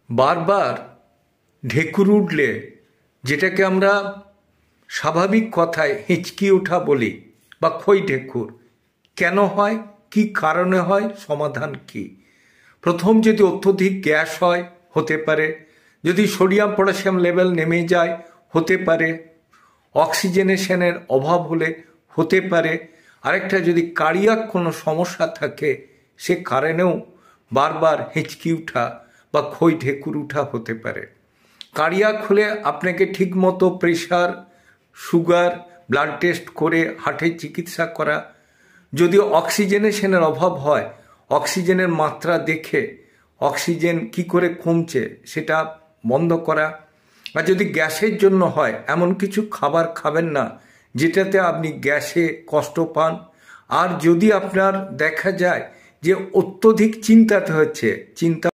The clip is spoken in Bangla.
বারবার ঢেকুর উঠলে যেটাকে আমরা স্বাভাবিক কথায় হেঁচকি ওঠা বলি বা খই ঢেকুর কেন হয়, কি কারণে হয়, সমাধান কি? প্রথম, যদি অত্যধিক গ্যাস হয় হতে পারে, যদি সোডিয়াম পটাশিয়াম লেভেল নেমে যায় হতে পারে, অক্সিজেনেশনের অভাব হলে হতে পারে, আরেকটা যদি কার্ডিয়াক কোনো সমস্যা থাকে সে কারণেও বারবার হেঁচকি উঠা বা খই ঢেকুর উঠা হতে পারে। কার্ডিয়াক হলে আপনাকে ঠিকমতো প্রেশার, সুগার, ব্লাড টেস্ট করে হার্টের চিকিৎসা করা। যদি অক্সিজেনেশনের অভাব হয়, অক্সিজেনের মাত্রা দেখে অক্সিজেন কি করে কমছে সেটা বন্ধ করা। আর যদি গ্যাসের জন্য হয়, এমন কিছু খাবার খাবেন না যেটাতে আপনি গ্যাসে কষ্ট পান। আর যদি আপনার দেখা যায় যে অত্যধিক চিন্তাতে হচ্ছে, চিন্তা